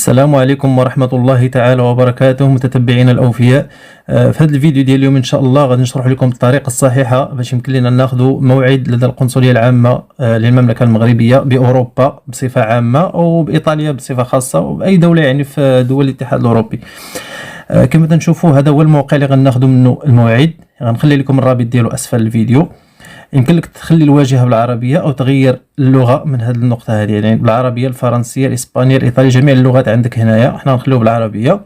السلام عليكم ورحمة الله تعالى وبركاته متتبعين الأوفياء. في هذا الفيديو ديال اليوم إن شاء الله غادي نشرح لكم الطريقة الصحيحة باش يمكن لنا ناخذ موعد لدى القنصلية العامة للمملكة المغربية بأوروبا بصفة عامة أو بإيطاليا بصفة خاصة وبأي دولة يعني في دول الاتحاد الأوروبي. كما تنشوفوا هذا هو الموقع اللي غناخذ منه الموعد، غنخلي لكم الرابط ديالو أسفل الفيديو. يمكن لك تخلي الواجهه بالعربيه او تغير اللغه من هذه النقطه هذه، يعني بالعربيه الفرنسيه الاسبانيه الايطاليه جميع اللغات عندك هنايا. حنا نخليوه بالعربيه.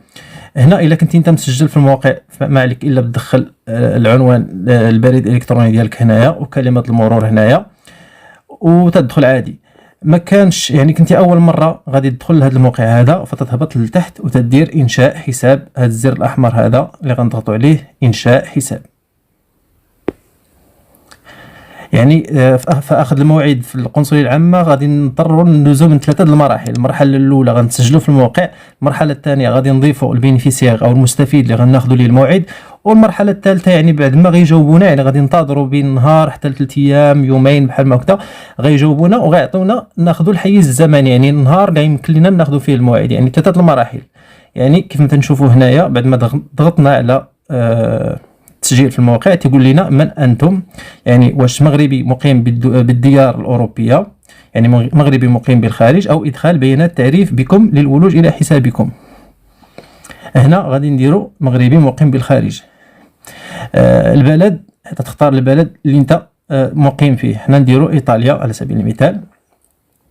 هنا الا كنتي انت مسجل في الموقع ما عليك الا تدخل العنوان البريد الالكتروني ديالك هنايا وكلمه المرور هنايا وتدخل عادي. ما كانش يعني كنتي اول مره غادي تدخل لهذا الموقع هذا فتتهبط لتحت وتدير انشاء حساب. هذا الزر الاحمر هذا اللي غنضغطوا عليه انشاء حساب. يعني فاخذ الموعد في القنصليه العامه غادي نضطروا ندوزو من ثلاثه المراحل. المرحله الاولى غنسجلوا في الموقع، المرحله الثانيه غادي نضيفوا البينيفيسيير او المستفيد اللي غناخذوا ليه الموعد، والمرحله الثالثه يعني بعد ما غيجاوبونا يعني غادي ننتظروا بين نهار حتى 3 ايام يومين بحال ما هكذا غيجاوبونا وغيعطيونا ناخذوا الحيز الزمني، يعني النهار اللي يمكن لنا ناخذوا فيه الموعد. يعني ثلاثه المراحل. يعني كيف ما تنشوفوا هنايا بعد ما ضغطنا على التسجيل في الموقع تيقول لنا من أنتم، يعني واش مغربي مقيم بالديار الأوروبية، يعني مغربي مقيم بالخارج، أو إدخال بيانات تعريف بكم للولوج إلى حسابكم. هنا غادي نديرو مغربي مقيم بالخارج. البلد تختار البلد اللي انت مقيم فيه. حنا نديرو إيطاليا على سبيل المثال.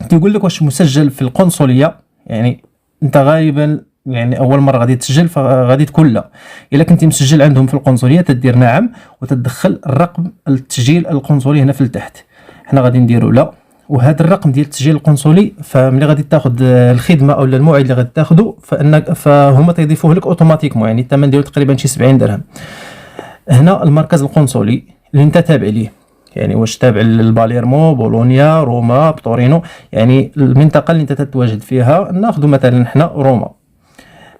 تيقول لك واش مسجل في القنصلية، يعني انت غالبا يعني اول مره غادي تسجل فغادي تكون لا. الا كنتي مسجل عندهم في القنصليه تدير نعم وتدخل الرقم التسجيل القنصلي هنا في التحت. حنا غادي نديرو لا، وهذا الرقم ديال التسجيل القنصلي فملي غادي تاخذ الخدمه او الموعد اللي غادي تاخذه فهما تيضيفوه لك اوتوماتيكمون، يعني الثمن ديالو تقريبا شي 70 درهم. هنا المركز القنصلي اللي انت تابع ليه، يعني واش تابع للباليرمو، بولونيا، روما، بطورينو، يعني المنطقه اللي انت تتواجد فيها. ناخذ مثلا حنا روما.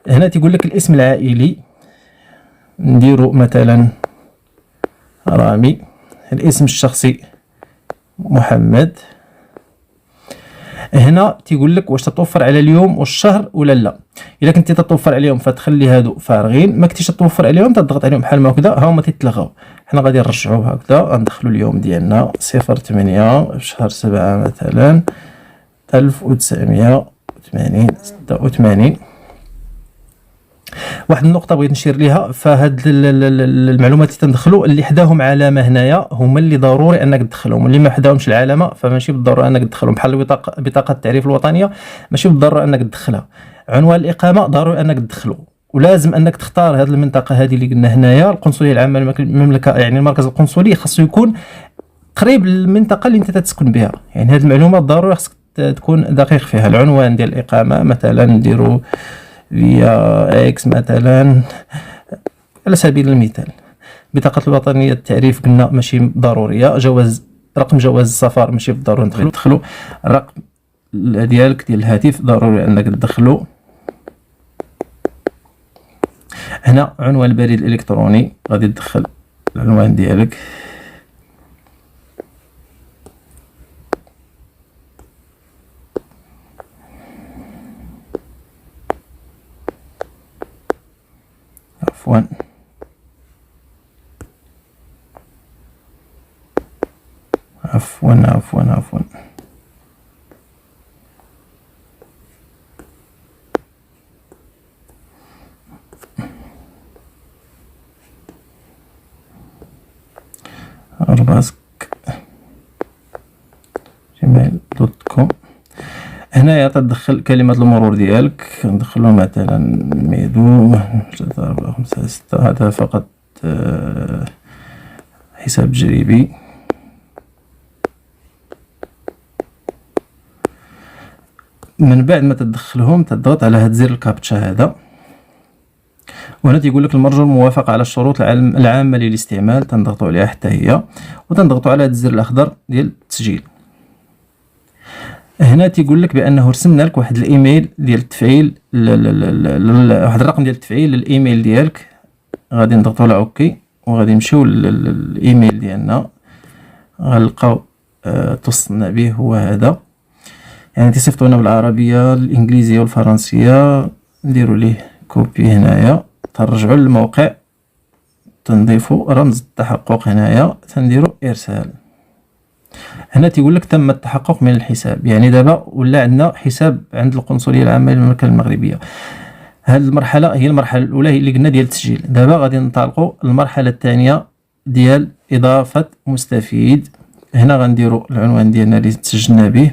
هنا تيقول لك الاسم العائلي، نديرو مثلا رامي. الاسم الشخصي محمد. هنا تيقول لك واش تتوفر على اليوم والشهر ولا لا. الا كنتي تتوفر عليهم فتخلي هادو فارغين، ما كنتيش تتوفر عليهم تضغط عليهم بحال ما هكذا ها هما تيتلغاو. حنا غادي نرجعوه هكذا، غندخلو اليوم ديالنا 08 شهر 7 مثلا 1986. واحد النقطه بغيت نشير ليها، فهاد المعلومات اللي تندخلوا اللي حداهم علامه هنايا هما اللي ضروري انك تدخلهم، واللي ما حداهمش العلامه فماشي بالضروره انك تدخلهم. بحال بطاقه التعريف الوطنيه ماشي بالضروره انك تدخلها. عنوان الاقامه ضروري انك تدخله، ولازم انك تختار هذه المنطقه هذه اللي قلنا هنايا القنصليه العامه للمملكه، يعني المركز القنصلي خاصو يكون قريب للمنطقه اللي انت تسكن بها. يعني هذه المعلومات ضروري خاصك تكون دقيق فيها. العنوان ديال الاقامه مثلا نديرو فيا اكس مثلا على سبيل المثال. بطاقة الوطنية التعريف قلنا ماشي ضرورية. رقم جواز السفر ماشي بالضرورة تدخلو. الرقم ديالك ديال الهاتف ضروري انك تدخلو. هنا عنوان البريد الالكتروني غادي تدخل العنوان ديالك. عفوا عفوا عفوا عفوا @gmail.com. هنايا تدخل كلمة المرور ديالك، ندخلو مثلا ميدو 3 4 5 6. هذا فقط حساب جريبي. من بعد ما تدخلهم تضغط على هاد زر الكابتشا هذا، وهنا تيقول لك المرجو الموافقة على الشروط العامة للاستعمال. تنضغطوا عليها حتى هي وتنضغطوا على هاد الزر الأخضر ديال التسجيل. هنا تيقول لك بانه رسمنا لك واحد الايميل ديال التفعيل، واحد الرقم ديال التفعيل للايميل ديالك. غادي نضغطوا على اوكي وغادي نمشيو للايميل ديالنا. غنلقاو توصلنا به هو هذا. يعني تيصيفطونا بالعربيه الانجليزيه والفرنسيه. نديرو ليه كوبي هنايا، ترجعوا للموقع، تنضيفوا رمز التحقق هنايا، تنديروا ارسال. هنا تيقول لك تم التحقق من الحساب، يعني دابا ولا عندنا حساب عند القنصليه العامه للمملكه المغربيه. هذه المرحله هي المرحله الاولى، هي اللي قلنا ديال التسجيل. دابا غادي ننطلقوا المرحله الثانيه ديال اضافه مستفيد. هنا غنديروا العنوان ديالنا اللي تسجلنا به،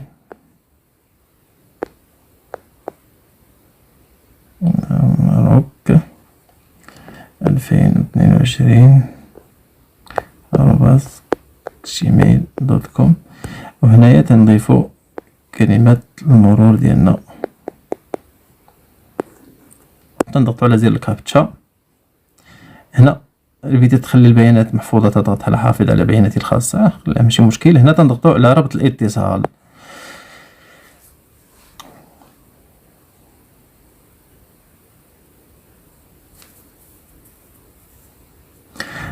مبروك 2022 @gmail.com. وهنايا تنضيفوا كلمة المرور ديالنا، تنضغطوا على زر الكابتشا. هنا بديت تخلي البيانات محفوظة، تضغط على حافظ على بياناتي الخاصة، لا ماشي مشكل. هنا تنضغطوا على رابط الاتصال.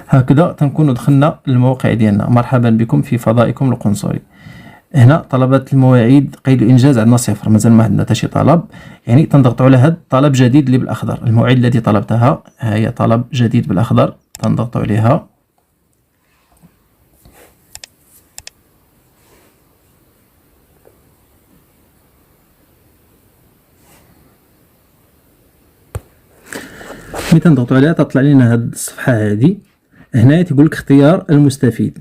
هكذا تنكونوا دخلنا الموقع ديالنا. مرحبا بكم في فضائكم القنصلي. هنا طلبات المواعيد قيد الانجاز عندنا صفر، مازال ما عندنا حتى شي طلب. يعني تنضغطوا على هذا طلب جديد اللي بالاخضر، المواعيد التي طلبتها هي طلب جديد بالاخضر، تنضغطوا عليها. ملي تنضغطوا عليها تطلع لنا هذه الصفحه هذه. هنا تيقول لك اختيار المستفيد،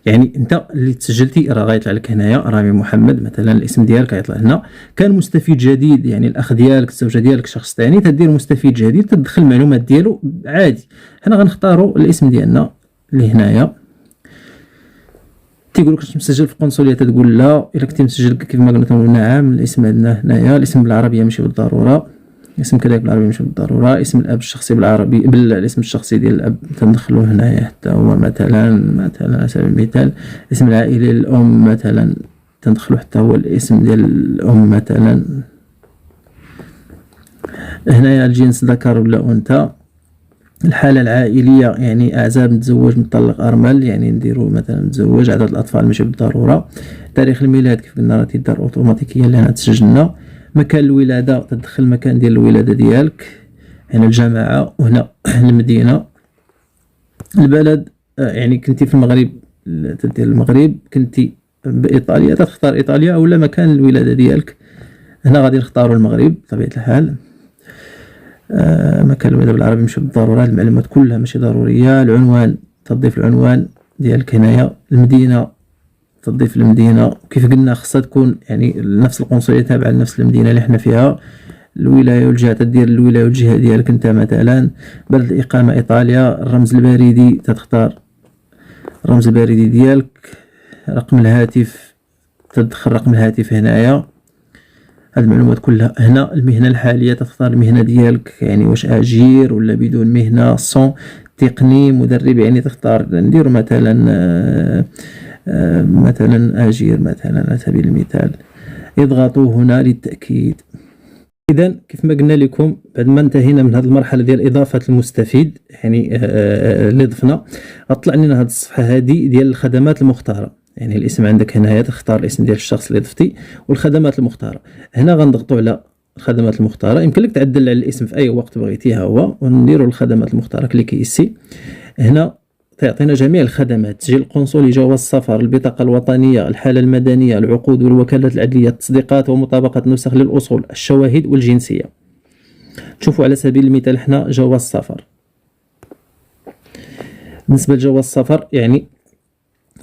يعني انت اللي تسجلتي راه غيطلع لك هنايا رامي محمد مثلا، الاسم ديالك غيطلع هنا. كان مستفيد جديد يعني الاخ ديالك، الزوجه ديالك، شخص ثاني، تدير مستفيد جديد، تدخل المعلومات ديالو عادي. هنا غنختاروا الاسم ديالنا اللي هنايا. تيقول لك واش مسجل في القنصليه، تقول لا. الا كنتي مسجل كيف ما قلنا نعم. الاسم عندنا هنايا الاسم بالعربيه ماشي بالضروره، اسم كذلك بالعربي ماشي بالضروره. اسم الاب الشخصي بالعربي، الاسم الشخصي ديال الاب تندخلوه هنايا حتى هو مثلا على سبيل المثال. اسم العائله الام مثلا تندخلو حتى هو الاسم ديال الام مثلا. هنايا الجنس ذكر ولا انثى. الحاله العائليه يعني اعزاب، متزوج، مطلق، ارمل، يعني نديرو مثلا متزوج. عدد الاطفال ماشي بالضروره. تاريخ الميلاد كيف قلنا راه تيدار اوتوماتيكيا لان تسجلنا. مكان الولاده تدخل المكان ديال الولاده ديالك. هنا الجماعه، وهنا المدينه. البلد يعني كنتي في المغرب تدير المغرب، كنتي بايطاليا تختار ايطاليا اولا مكان الولاده ديالك. هنا غادي نختاروا المغرب بطبيعه الحال. مكان الولاده بالعربي ماشي بالضروره، المعلومات كلها ماشي ضروريه. العنوان تضيف العنوان ديالك هنايا. المدينه تضيف المدينه، كيف قلنا خصها تكون يعني نفس القنصليه تابعه لنفس المدينه اللي حنا فيها. الولايه والجهه تدير الولايه والجهه ديالك انت مثلا. بلد الاقامه ايطاليا. الرمز البريدي تختار الرمز البريدي ديالك. رقم الهاتف تدخل رقم الهاتف هنايا. هاد المعلومات كلها هنا. المهنه الحاليه تختار المهنه ديالك، يعني واش اجير ولا بدون مهنه. صون تقني مدرب، يعني تختار نديرو مثلا مثلا اجير مثلا على سبيل المثال. اضغطوا هنا للتاكيد. اذا كيف ما قلنا لكم بعد ما انتهينا من هذه المرحله ديال اضافه المستفيد يعني اللي ضفنا، غطلع لنا هذه الصفحه هذه ديال الخدمات المختاره. يعني الاسم عندك هنايا تختار الاسم ديال الشخص اللي ضفتي والخدمات المختاره. هنا غنضغطوا على الخدمات المختاره. يمكن لك تعدل على الاسم في اي وقت بغيتيها هو، ونديروا الخدمات المختاره كليكي ايسي. هنا تعطينا جميع الخدمات: تسجيل القنصلي، جواز السفر، البطاقه الوطنيه، الحاله المدنيه، العقود والوكالات العدليه، التصديقات ومطابقه النسخ للاصول، الشواهد والجنسيه. تشوفوا على سبيل المثال حنا جواز السفر. بالنسبه لجواز السفر يعني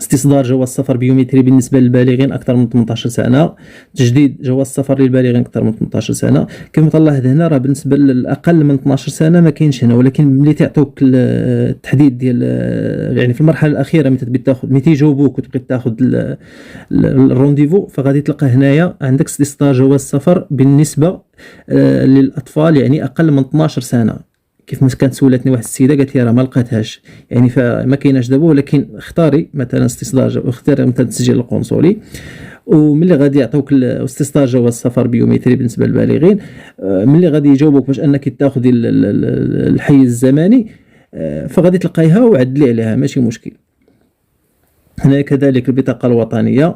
استصدار جواز سفر بيومتري بالنسبه للبالغين اكثر من 18 سنه، تجديد جواز السفر للبالغين اكثر من 18 سنه. كيف ما تلاحظ هنا راه بالنسبه للاقل من 12 سنه ما كاينش هنا، ولكن ملي تعطوك التحديد ديال يعني في المرحله الاخيره ملي تبي تاخذ، ملي تيجاوبوك وتبغي تاخذ الرونديفو، فغادي تلقى هنايا عندك استصدار جواز السفر بالنسبه للاطفال يعني اقل من 12 سنه. كيف ما كانت سولتني واحد السيده قالت لي راه ما لقيتهاش، يعني فما كايناش دابا، ولكن اختاري مثلا استصدار، اختاري مثلا التسجيل القنصلي، وملي غادي يعطوك استصدار جواز السفر بيومتري بالنسبه للبالغين، ملي غادي يجاوبوك باش انك تاخذي الحيز الزمني، فغادي تلقايها وعدلي عليها ماشي مشكل. هنا كذلك البطاقه الوطنيه،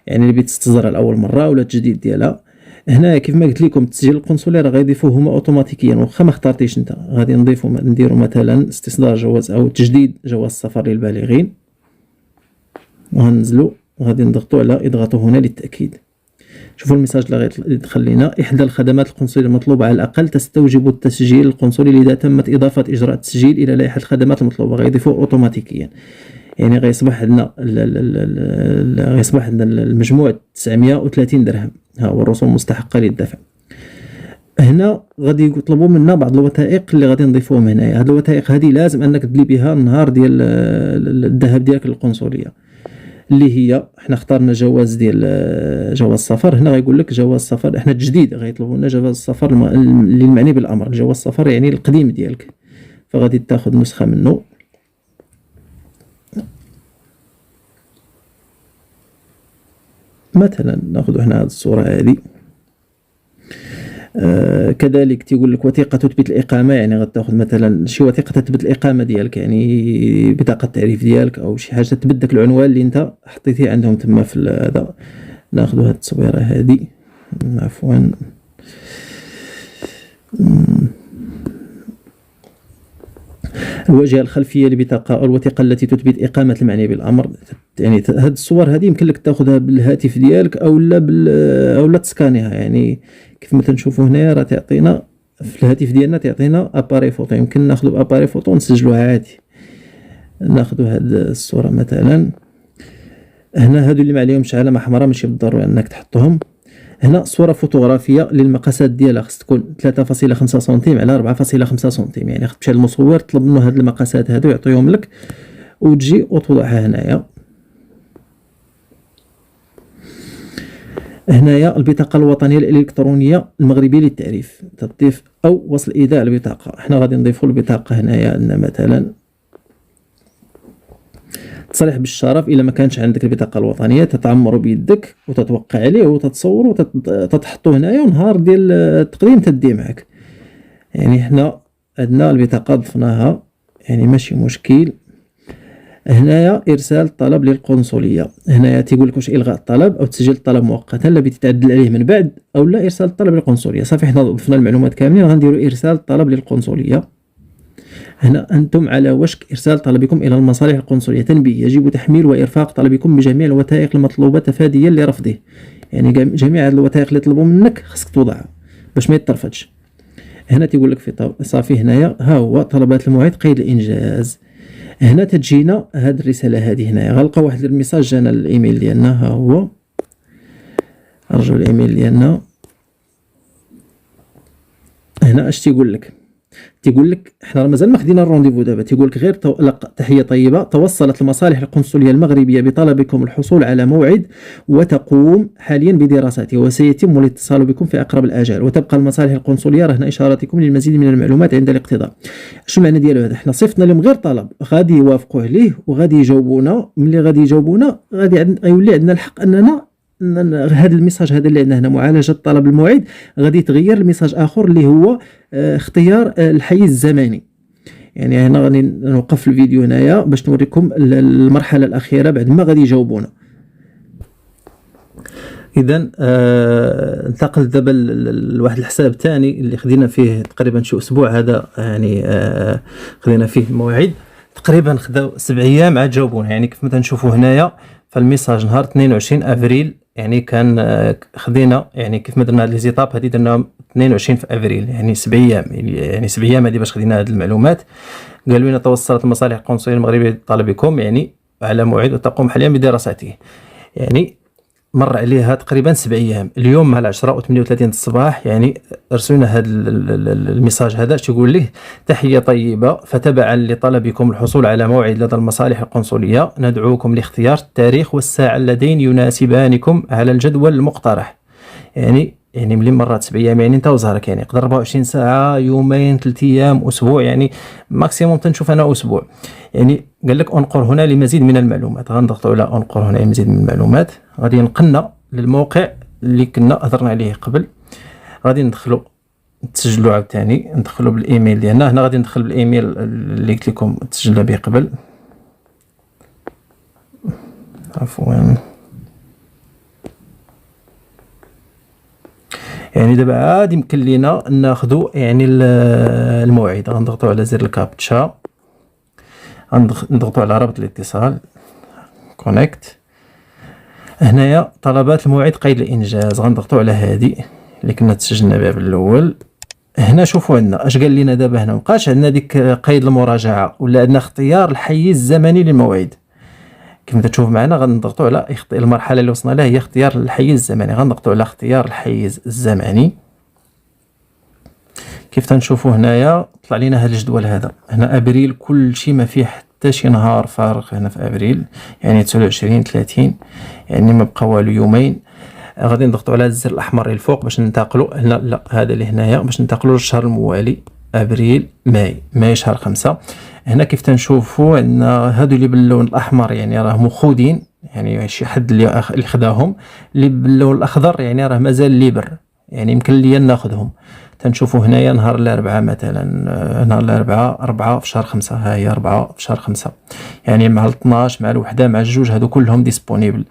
يعني اللي بتستزرع لاول مره ولا التجديد ديالها. هنا كيف ما قلت لكم التسجيل القنصلي راه غيضيفوه هما اوتوماتيكيا، واخا ما اختارتيش انت غادي نديروا مثلا استصدار جواز او تجديد جواز السفر للبالغين، وغننزلوا غادي نضغطوا على اضغطوا هنا للتاكيد. شوفوا الميساج اللي غيدخل لنا: احدى الخدمات القنصليه المطلوبه على الاقل تستوجب التسجيل القنصلي لذا تمت اضافه اجراء التسجيل الى لائحه الخدمات المطلوبه. غيضيفوه اوتوماتيكيا، يعني غيصبح عندنا المجموع 930 درهم، ها هو الرسوم المستحقه للدفع. هنا غادي يطلبوا منا بعض الوثائق اللي غادي نضيفوهم هنايا. هاد الوثائق هذه لازم انك تدلي بها النهار ديال الذهاب ديالك للقنصليه، اللي هي حنا اخترنا جواز السفر. هنا غيقول لك جواز السفر، حنا التجديد غيطلبوا لنا جواز السفر اللي المعني بالامر. جواز السفر يعني القديم ديالك، فغادي تاخذ نسخه منه. مثلا ناخذ هنا هذه الصوره هذه. كذلك تيقول لك وثيقه تثبت الاقامه، يعني غتاخذ مثلا شي وثيقه تثبت الاقامه ديالك، يعني بطاقه التعريف ديالك او شي حاجه تثبت داك العنوان اللي انت حطيتيه عندهم تما في هذا. ناخذ هذه التصويره هذه، عفوا الواجهه الخلفيه لبطاقه او الوثيقه التي تثبت اقامه المعني بالامر. يعني هاد الصور هذه يمكن لك تاخذها بالهاتف ديالك او لا تسكانيها. يعني كيف ما تنشوفوا هنايا راه تعطينا في الهاتف ديالنا تعطينا اباري فوتو، يمكن ناخذوا باباري فوتو ونسجلوها عادي. ناخذوا هاد الصوره مثلا. هنا هادو اللي ما عليهمش علامه حمراء ماشي بالضروري انك تحطهم. هنا صوره فوتوغرافيه للمقاسات ديالها خص تكون 3.5 سنتيم على 4.5 سنتيم، يعني خص تمشي للمصور تطلب منه هاد المقاسات هادو يعطيهم لك وتجي وتوضعها هنايا. هنايا البطاقه الوطنيه الالكترونيه المغربيه للتعريف، تضيف او وصل ايداع البطاقه. حنا غادي نضيفوا البطاقه هنايا عندنا مثلا تصريح بالشرف. الا ما كانش عندك البطاقه الوطنيه تتعمر بيدك وتتوقع عليه وتتصور وتتحطو هنايا، ونهار ديال التقديم تدي معك. يعني حنا عندنا البطاقه ضفناها، يعني ماشي مشكل. هنايا ارسال طلب للقنصليه. هنايا تيقول لك واش الغاء الطلب او تسجيل الطلب مؤقتا لا بتتعدل عليه من بعد، او لا ارسال الطلب للقنصليه. صافي حنا ضفنا المعلومات كاملين، غنديروا ارسال الطلب للقنصليه. هنا أنتم على وشك إرسال طلبكم إلى المصالح القنصلية. تنبيه: يجب تحميل وإرفاق طلبكم بجميع الوثائق المطلوبة تفاديا لرفضه. يعني جميع الوثائق اللي طلبوا منك خصك توضعها باش ما يترفضش. هنا تيقول لك في صافي هنايا ها هو طلبات الموعد قيد الإنجاز. هنا تجينا هاد الرسالة هذه. هنايا غنلقى واحد الميساج جانا الإيميل ديالنا، ها هو رجعوا الإيميل ديالنا. هنا اش تيقول لك؟ تيقول لك حنا مازال ما خدينا الرونديفو دابا. تيقول لك غير تحيه طيبه، توصلت المصالح القنصليه المغربيه بطلبكم الحصول على موعد وتقوم حاليا بدراسته، وسيتم الاتصال بكم في اقرب الاجال، وتبقى المصالح القنصليه رهن اشارتكم للمزيد من المعلومات عند الاقتضاء. شنو المعنى ديالو هذا؟ حنا صيفطنا لهم غير طلب، غادي يوافقوا عليه وغادي يجاوبونا. ملي غادي يجاوبونا غيولي عندنا الحق اننا هذا الميساج هذا اللي عندنا هنا معالجه طلب الموعد غادي يتغير لميساج اخر اللي هو اختيار الحيز الزمني. يعني هنا غادي نوقف الفيديو هنايا باش نوريكم المرحله الاخيره بعد ما غادي يجاوبونا. اذا انتقل دابا لواحد الحساب ثاني اللي خدينا فيه تقريبا شي اسبوع. هذا يعني خدينا فيه الموعد تقريبا خداو 7 ايام عاد جاوبونا. يعني كيف ما تنشوفوا هنايا فالميساج نهار 22 افريل، يعني كان خدينا يعني كيف ما درنا هاد لي زيتاب هادي درناهم 22 في افريل، يعني 7 ايام. يعني 7 ايام هادي باش خدينا هاد المعلومات. قالوا لنا توصلت المصالح القنصليه المغربيه بطلبكم يعني على موعد وتقوم حاليا بدراسته. يعني مر عليها تقريبا 7 ايام. اليوم مع 10:38 الصباح يعني ارسلنا هذا الميساج هذا تيقول ليه: تحيه طيبه، فتبعا لطلبكم الحصول على موعد لدى المصالح القنصليه ندعوكم لاختيار التاريخ والساعه اللذين يناسبانكم على الجدول المقترح. يعني ملي مرات 7 ايام يعني انت وزهرك، يعني يقدر 24 ساعه، يومين، 3 ايام، اسبوع، يعني ماكسيموم تنشوف انا اسبوع. يعني قال لك انقر هنا لمزيد من المعلومات. غنضغطوا على انقر هنا لمزيد من المعلومات. غادي ينقلنا للموقع اللي كنا هضرنا عليه قبل. غادي ندخلوا نسجلوا عاوتاني، ندخلوا بالايميل ديالنا. هنا غادي ندخل بالايميل اللي قلت لكم تسجلنا به قبل. عفوا يعني دابا عاد يمكن لينا ناخذوا يعني الموعد. غنضغطوا على زر الكابتشا، غنضغطوا على رابط الاتصال كونيكت. هنايا طلبات الموعد قيد الانجاز، غنضغطوا على هذه اللي كنا تسجلنا بها بالاول. هنا شوفوا عندنا اش قال لنا دابا. هنا مابقاش عندنا ديك قيد المراجعه، ولا عندنا اختيار الحيز الزمني للموعد. كما تشوف معنا غنضغطوا على المرحله اللي وصلنا لها هي اختيار الحيز الزمني. غنضغطوا على اختيار الحيز الزمني. كيف تنشوفوا هنايا طلع لنا هذا الجدول هذا. هنا ابريل كل شيء ما فيه حتى شي نهار فارغ هنا في ابريل، يعني 29 30 يعني ما بقى والو، يومين. غادي نضغطوا على الزر الاحمر الفوق باش ننتقلوا هنا. لا هذا اللي هنايا باش ننتقلوا للشهر الموالي، ابريل ماي شهر 5. هنا كيف تنشوفوا عندنا هادو اللي باللون الاحمر يعني راه مخودين، يعني شي حد اللي خداهم. اللي باللون الاخضر يعني راه مازال ليبر، يعني يمكن ليا ناخذهم. تنشوفوا هنايا نهار الاربعاء مثلا، نهار الاربعاء 4 في شهر 5، ها هي 4 في شهر 5، يعني مع 12 مع الوحده مع الجوج هادو كلهم ديسپونيبل.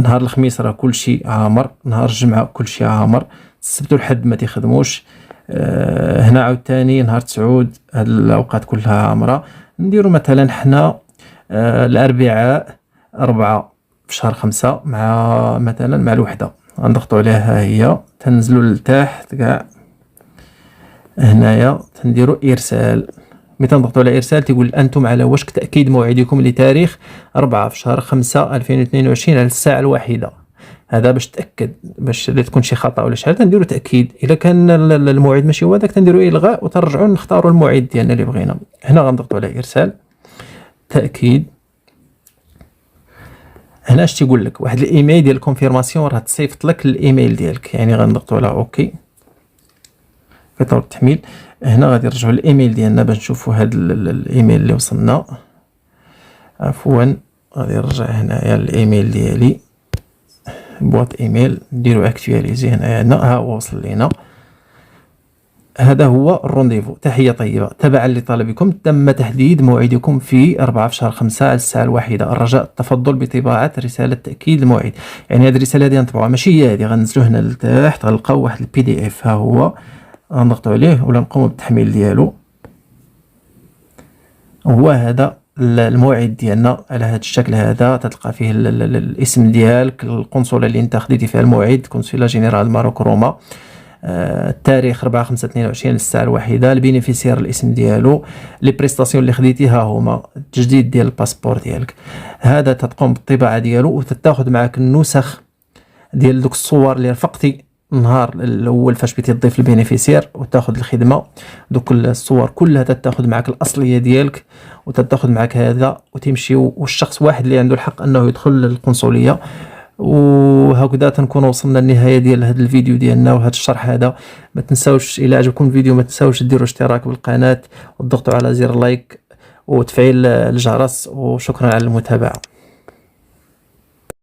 نهار الخميس راه كلشي عامر، نهار الجمعه كلشي عامر، السبت والحد ما تيخدموش. هنا عاوتاني نهار تسعود هاد الاوقات كلها عامره. نديرو مثلا حنا الاربعاء 4 في شهر 5 مع مثلا مع الوحده. غنضغطوا عليها، ها هي تنزلوا لتحت كاع. هنايا تنديروا ارسال. ملي تنضغطوا على ارسال تيقول انتم على وشك تاكيد موعدكم لتاريخ 4 في شهر 5 2022 على الساعه 1. هذا باش تاكد، باش لا تكون شي خطا ولا شي حاجه تنديروا تاكيد. الا كان الموعد ماشي هو هذاك تنديروا الغاء وترجعوا نختاروا الموعد ديالنا اللي بغينا. هنا غنضغطوا على ارسال تاكيد. هنا اش تيقول لك؟ واحد الايميل ديال الكونفيرماسيون راه تصيفط لك الايميل ديالك، يعني غنضغطوا على اوكي في طور التحميل. هنا غادي نرجعوا للايميل ديالنا باش نشوفوا هذا الايميل اللي وصلنا. عفوا غادي نرجع هنايا الايميل ديالي، بواط ايميل نديرو اكتواليزي. هنا ها هو وصل لينا. هذا هو الرونديفو. تحية طيبة، تبعا لطلبكم تم تحديد موعدكم في 4 في شهر 5 على الساعة 1. الرجاء التفضل بطباعة رسالة تأكيد الموعد. يعني هذه الرسالة هذه غنطبعوها، ماشي هي هذه. غنزلو هنا لتحت غنلقاو واحد البي دي اف، ها هو غنضغطو عليه ولا نقومو بالتحميل ديالو. هو هذا الموعد ديالنا على هذا الشكل هذا. تلقى فيه الاسم ديالك، القنصله اللي انت خديتي فيها الموعد، كونسولا جينيرال ماروك روما، التاريخ 4/5/22 للساعه 1، البينيفيسير الاسم ديالو، لي بريستاسيون اللي خديتيها هما التجديد ديال الباسبور ديالك. هذا تقوم بالطباعه ديالو وتتاخذ معك النسخ ديال دوك الصور اللي رفقتي النهار الاول فاش بغيتي تضيف البينيفيسير وتاخذ الخدمه. دوك الصور كلها تتاخذ معك الاصليه ديالك وتتاخذ معك هذا وتمشي، والشخص واحد اللي عنده الحق انه يدخل للقنصليه. وهكذا تنكون وصلنا للنهايه ديال هذا الفيديو ديالنا وهذا الشرح هذا. ما تنساوش الى عجبكم الفيديو ما تنساوش ديروا اشتراك بالقناه وتضغطوا على زر لايك وتفعيل الجرس، وشكرا على المتابعه.